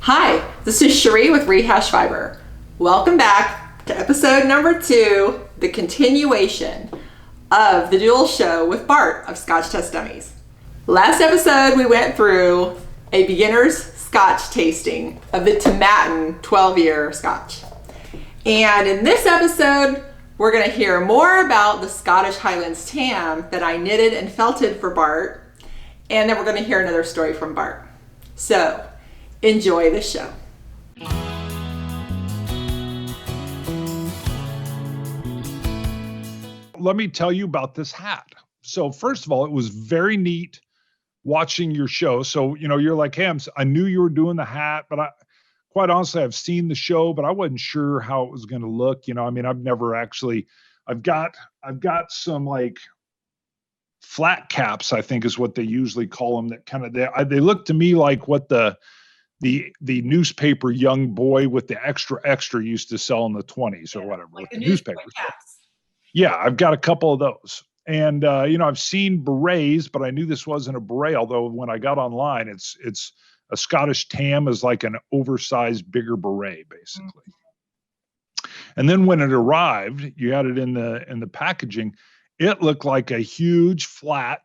Hi, this is Shiree with Rehash Fiber. Welcome back to episode number 2, the continuation of the dual show with Bart of Scotch Test Dummies. Last episode, we went through a beginner's Scotch tasting of the Tomatin 12-year Scotch. And in this episode, we're going to hear more about the Scottish Highlands Tam that I knitted and felted for Bart. And then we're going to hear another story from Bart. So, enjoy the show. Let me tell you about this hat. So first of all, it was very neat watching your show. So, you're like, hey, I knew you were doing the hat, but quite honestly, I've seen the show, but I wasn't sure how it was going to look. I've got some like flat caps, I think is what they usually call them, that kind of, they look to me like what the newspaper young boy with the extra used to sell in the 20s or whatever, like with the newspapers. Caps. Yeah, I've got a couple of those. And I've seen berets, but I knew this wasn't a beret, although when I got online, it's a Scottish Tam is like an oversized, bigger beret, basically. Mm-hmm. And then when it arrived, you had it in the packaging, it looked like a huge flat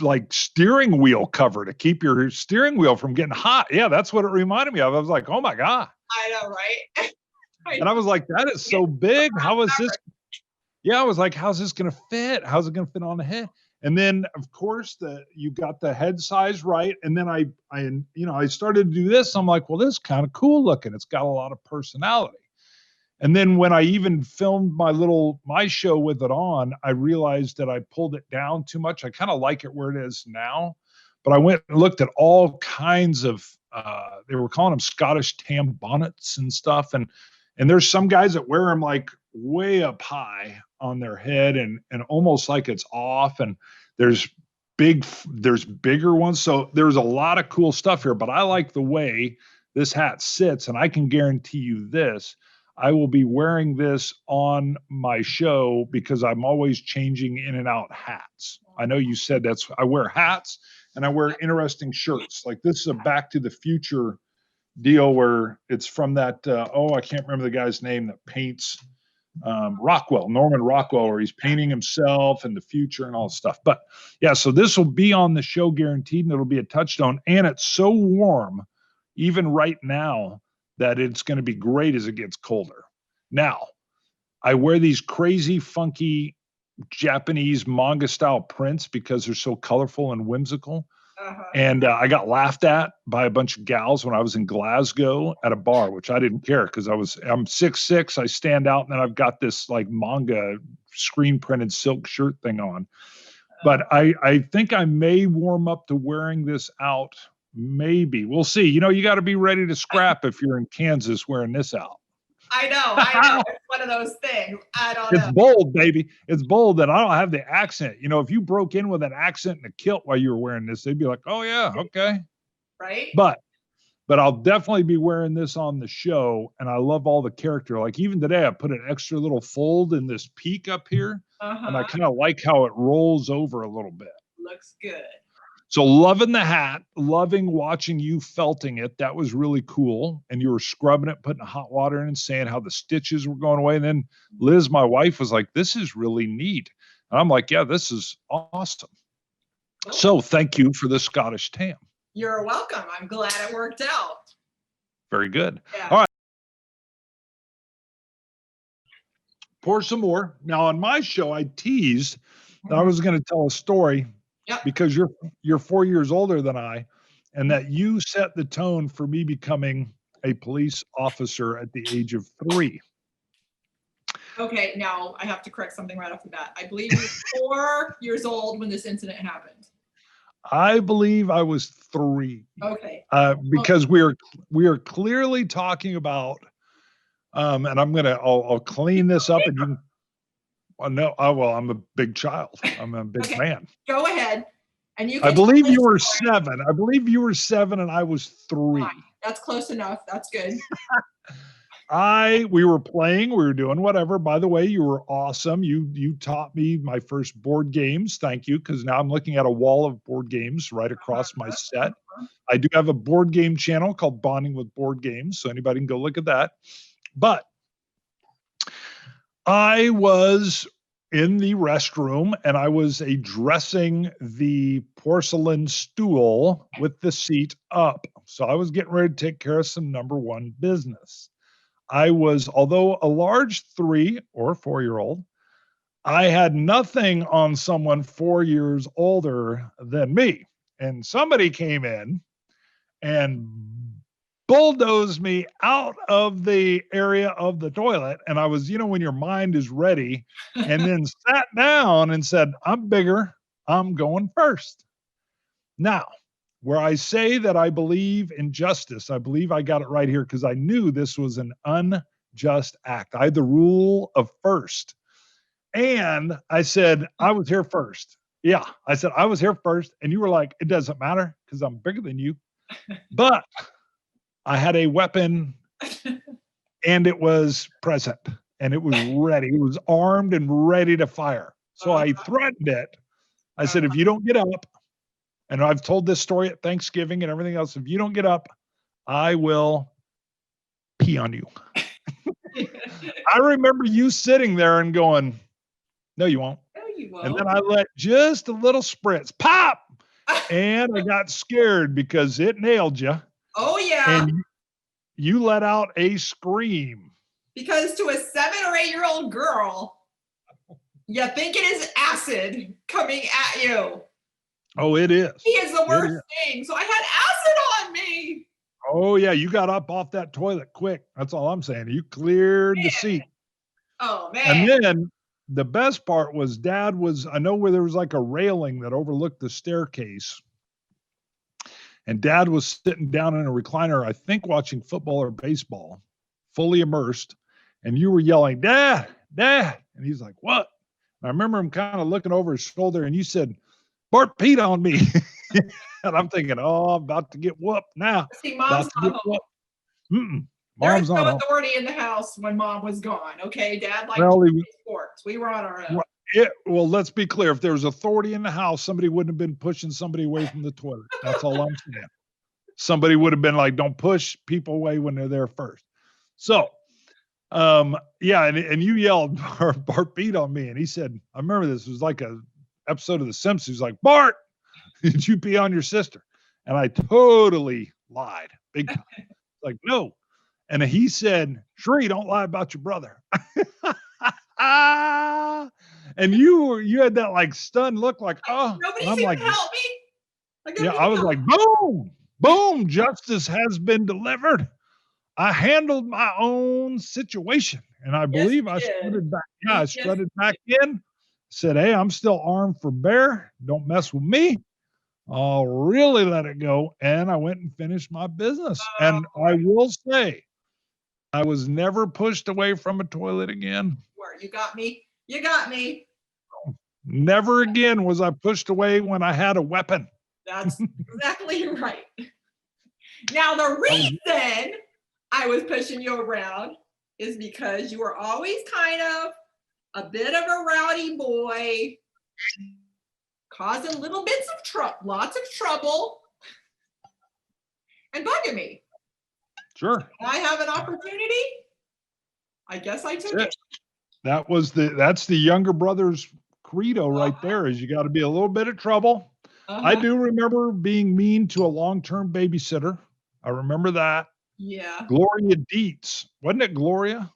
like steering wheel cover to keep your steering wheel from getting hot. Yeah, that's what it reminded me of. I was like, oh my God. I know, right? And I was like, that is so big. How is this? Yeah, I was like, how's this going to fit? How's it going to fit on the head? And then, of course, you got the head size right. And then I started to do this. I'm like, well, this is kind of cool looking. It's got a lot of personality. And then when I even filmed my show with it on, I realized that I pulled it down too much. I kind of like it where it is now, but I went and looked at all kinds of, they were calling them Scottish Tam bonnets and stuff. And there's some guys that wear them like way up high on their head and almost like it's off. And there's bigger ones. So there's a lot of cool stuff here, but I like the way this hat sits, and I can guarantee you this. I will be wearing this on my show because I'm always changing in and out hats. I know you said I wear hats and I wear interesting shirts. Like this is a Back to the Future deal where it's from that, I can't remember the guy's name that paints Norman Rockwell, where he's painting himself and the future and all this stuff. But yeah, so this will be on the show guaranteed, and it'll be a touchstone. And it's so warm, even right now, that it's going to be great as it gets colder. Now, I wear these crazy, funky Japanese manga style prints because they're so colorful and whimsical. Uh-huh. And I got laughed at by a bunch of gals when I was in Glasgow at a bar, which I didn't care because I'm 6'6", I stand out, and then I've got this like manga screen printed silk shirt thing on. But I think I may warm up to wearing this out. Maybe. We'll see. You got to be ready to scrap if you're in Kansas wearing this out. I know. It's one of those things. I don't know. It's bold, baby. It's bold, and I don't have the accent. If you broke in with an accent and a kilt while you were wearing this, they'd be like, oh, yeah, okay. Right? But I'll definitely be wearing this on the show, and I love all the character. Like even today, I put an extra little fold in this peak up here, and I kind of like how it rolls over a little bit. Looks good. So loving the hat, loving watching you felting it. That was really cool. And you were scrubbing it, putting hot water in and saying how the stitches were going away. And then Liz, my wife, was like, this is really neat. And I'm like, yeah, this is awesome. Cool. So thank you for the Scottish Tam. You're welcome. I'm glad it worked out. Very good. Yeah. All right. Pour some more. Now on my show, I teased that I was going to tell a story. Yep. Because you're 4 years older than I, and that you set the tone for me becoming a police officer at the age of 3. Okay, now I have to correct something right off the bat. I believe you were 4 years old when this incident happened. I believe I was 3. Okay. Because we are clearly talking about, and I'll clean this up, and you can. No, I'm a big child. I'm a big man. Go ahead. And you. I believe you were 7. I believe you were 7, and I was 3. Fine. That's close enough. That's good. We were playing, we were doing whatever. By the way, you were awesome. You taught me my first board games. Thank you, because now I'm looking at a wall of board games right across my set. I do have a board game channel called Bonding with Board Games, so anybody can go look at that. But I was in the restroom and I was addressing the porcelain stool with the seat up. So I was getting ready to take care of some number one business. Although a large 3 or 4-year-old, I had nothing on someone 4 years older than me. And somebody came in and bulldozed me out of the area of the toilet. And I was, when your mind is ready, and then sat down and said, I'm bigger, I'm going first. Now, where I say that I believe in justice, I believe I got it right here because I knew this was an unjust act. I had the rule of first. And I said, I was here first. Yeah, I said, I was here first. And you were like, it doesn't matter because I'm bigger than you. But I had a weapon and it was present and it was ready. It was armed and ready to fire. So I threatened it. I said, if you don't get up, and I've told this story at Thanksgiving and everything else, if you don't get up, I will pee on you. I remember you sitting there and going, no, you won't. No, you won't. And then I let just a little spritz pop. And I got scared because it nailed you. Oh, yeah. And you let out a scream. Because to a 7 or 8-year-old girl, you think it is acid coming at you. Oh, it is. He is the worst thing. So I had acid on me. Oh, yeah. You got up off that toilet quick. That's all I'm saying. You cleared the seat. Oh, man. And then the best part was I know where there was like a railing that overlooked the staircase. And Dad was sitting down in a recliner, I think watching football or baseball, fully immersed. And you were yelling, Dad, Dad. And he's like, what? And I remember him kind of looking over his shoulder and you said, Bart peed on me. And I'm thinking, oh, I'm about to get whooped now. See, Mom's not home. Mom's There's no not authority in the house when Mom was gone. Okay, Dad liked sports. We were on our own. Well, let's be clear. If there was authority in the house, somebody wouldn't have been pushing somebody away from the toilet. That's all I'm saying. Somebody would have been like, don't push people away when they're there first. So, yeah, and you yelled, Bart beat on me. And he said, I remember this was like a episode of The Simpsons. He's like, Bart, did you pee on your sister? And I totally lied. Big time. Like, no. And he said, Shiree, don't lie about your brother. And you had that like stunned look like, oh. Nobody's here to help me. Yeah, I was like, boom, boom, justice has been delivered. I handled my own situation. And I believe I strutted back. Yeah, I strutted back in, said, hey, I'm still armed for bear. Don't mess with me. I'll really let it go. And I went and finished my business. And I will say, I was never pushed away from a toilet again. You got me. You got me. Never again was I pushed away when I had a weapon. That's exactly right. Now, the reason I was pushing you around is because you were always kind of a bit of a rowdy boy, causing little bits of trouble, lots of trouble, and bugging me. Sure. I have an opportunity. I guess I took it. That's the younger brother's credo right there, is you got to be a little bit of trouble. I do remember being mean to a long-term babysitter. I remember that. Yeah. Gloria Dietz. Wasn't it Gloria?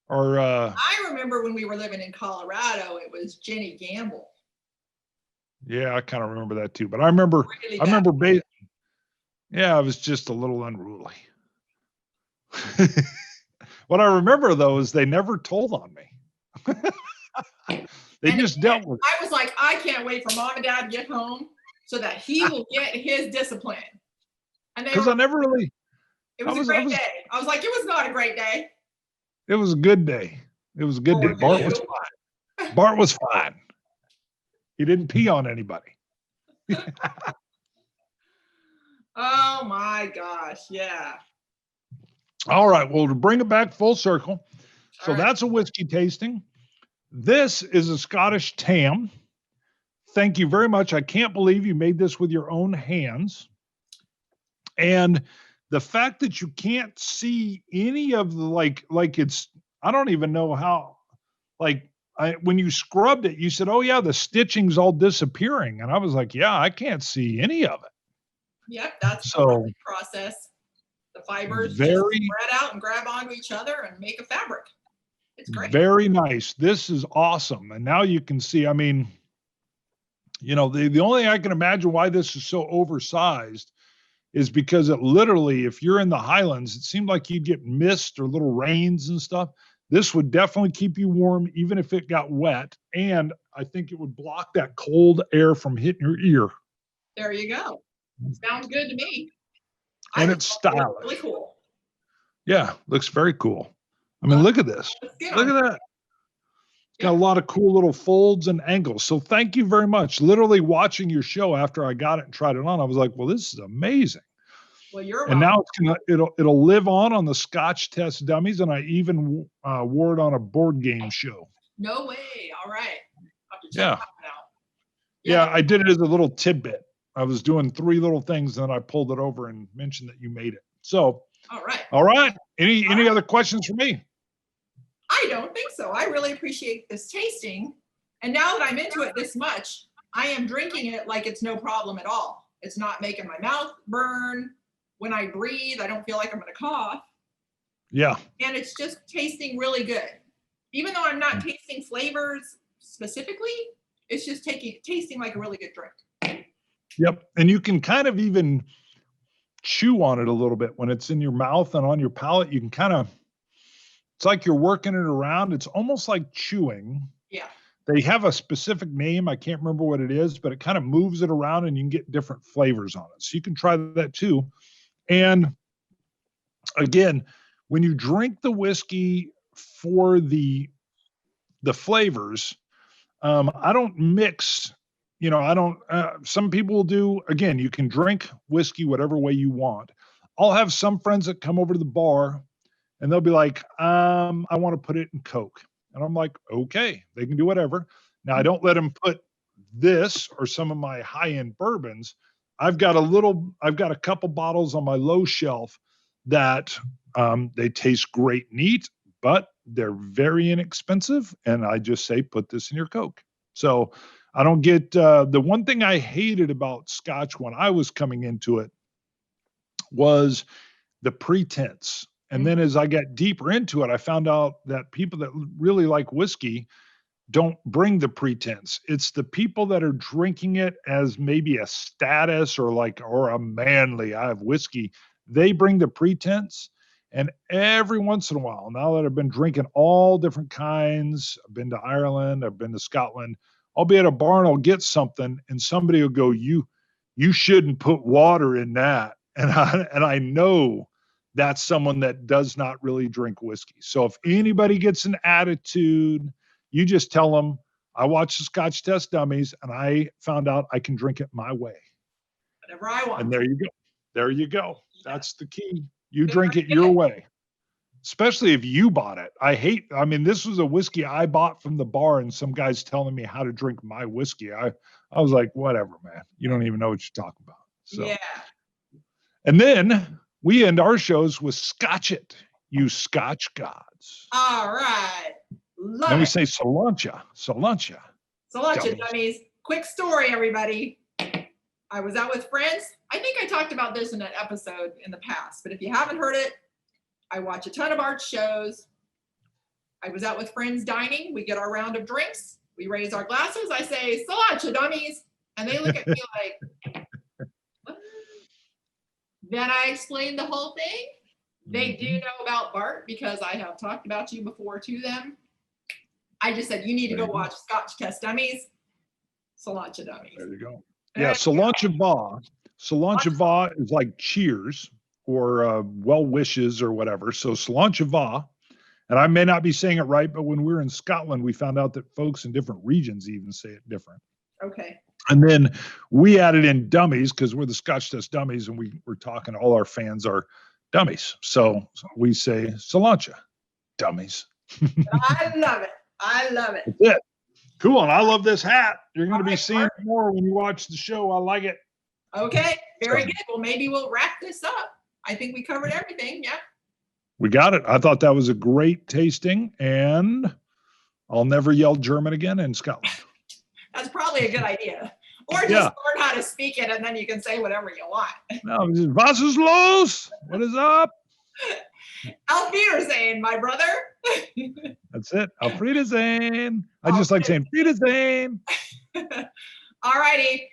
Or I remember when we were living in Colorado, it was Jenny Gamble. Yeah, I kind of remember that too. But I remember I was just a little unruly. What I remember though is they never told on me. They just dealt with it. I was like, I can't wait for Mom and Dad to get home so that he will get his discipline. Because I never really. It was a great day. I was like, it was not a great day. It was a good day. It was a good day. Bart was fine. Bart was fine. He didn't pee on anybody. Oh my gosh, yeah. All right. Well, to bring it back full circle. So All right. that's a whiskey tasting. This is a Scottish Tam. Thank you very much. I can't believe you made this with your own hands. And the fact that you can't see any of the like it's, I don't even know how, like when you scrubbed it, you said, oh yeah, the stitching's all disappearing. And I was like, yeah, I can't see any of it. Yep, that's the So process. The fibers just very, spread out and grab onto each other and make a fabric. It's great. very nice. This is awesome. And now you can see, I mean, the only thing I can imagine why this is so oversized is because it literally, if you're in the Highlands, it seemed like you'd get mist or little rains and stuff. This would definitely keep you warm, even if it got wet. And I think it would block that cold air from hitting your ear. There you go. Sounds good to me. And it's stylish. Really cool. Yeah, looks very cool. I mean, look at this. Look at that. Got a lot of cool little folds and angles. So thank you very much. Literally watching your show after I got it and tried it on, I was like, well, this is amazing. Well, you're and welcome. now it'll live on the Scotch Test Dummies, and I even wore it on a board game show. No way. All right. I'll have to check Yeah. that one out. Yeah, I did it as a little tidbit. I was doing 3 little things, and then I pulled it over and mentioned that you made it. So, all right. Any other questions for me? I don't think so. I really appreciate this tasting. And now that I'm into it this much, I am drinking it like it's no problem at all. It's not making my mouth burn. When I breathe, I don't feel like I'm going to cough. Yeah. And it's just tasting really good. Even though I'm not tasting flavors specifically, it's just tasting like a really good drink. Yep. And you can kind of even chew on it a little bit when it's in your mouth and on your palate. You can kind of, it's like you're working it around. It's almost like chewing. Yeah. They have a specific name. I can't remember what it is, but it kind of moves it around and you can get different flavors on it. So you can try that too. And again, when you drink the whiskey for the flavors, I don't mix, some people will do, again, you can drink whiskey whatever way you want. I'll have some friends that come over to the bar and they'll be like, I want to put it in Coke. And I'm like, okay, they can do whatever. Now I don't let them put this or some of my high-end bourbons. I've got a couple bottles on my low shelf that they taste great neat, but they're very inexpensive. And I just say, put this in your Coke. So I don't get, the one thing I hated about Scotch when I was coming into it was the pretense. And then as I got deeper into it, I found out that people that really like whiskey don't bring the pretense. It's the people that are drinking it as maybe a status or a manly, I have whiskey. They bring the pretense. And every once in a while, now that I've been drinking all different kinds, I've been to Ireland, I've been to Scotland, I'll be at a bar and I'll get something and somebody will go, you shouldn't put water in that. And I know that's someone that does not really drink whiskey. So if anybody gets an attitude, you just tell them, I watched the Scotch Test Dummies and I found out I can drink it my way. Whatever I want. And there you go. There you go. That's the key. You drink it your way, especially if you bought it. This was a whiskey I bought from the bar and some guy's telling me how to drink my whiskey. I was like, whatever, man. You don't even know what you're talking about. So. Yeah. And then we end our shows with Scotch it, you Scotch gods. All right. Then we say Solancha. Solancha Dummies. Quick story, everybody. I was out with friends. I think I talked about this in an episode in the past, but if you haven't heard it, I watch a ton of art shows. I was out with friends dining. We get our round of drinks. We raise our glasses. I say, Solancha Dummies. And they look at me like, what? Then I explain the whole thing. They do know about Bart because I have talked about you before to them. I just said, you need to go watch Scotch Test Dummies, Solancha Dummies. There you go. Yeah, Solancha Va. Solancha Va is like cheers or well wishes or whatever. So Solancha Va, and I may not be saying it right, but when we were in Scotland, we found out that folks in different regions even say it different. Okay. And then we added in Dummies because we're the Scotch Test Dummies and we're talking, all our fans are Dummies. So we say cilantro. Dummies. I love it. I love it. That's it. Cool. And I love this hat. You're going to be Alright, seeing more when you watch the show. I like it. Okay, very good. Well, maybe we'll wrap this up. I think we covered everything. Yeah. We got it. I thought that was a great tasting, and I'll never yell German again in Scotland. That's probably a good idea. Or just learn how to speak it, and then you can say whatever you want. No, just, was ist los? What is up? Auf Wiedersehen, my brother. That's it. Auf Wiedersehen. I just like saying Wiedersehen. All righty.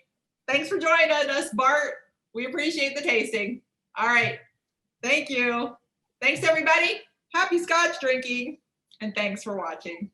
Thanks for joining us, Bart. We appreciate the tasting. All right. Thank you. Thanks, everybody. Happy Scotch drinking, and thanks for watching.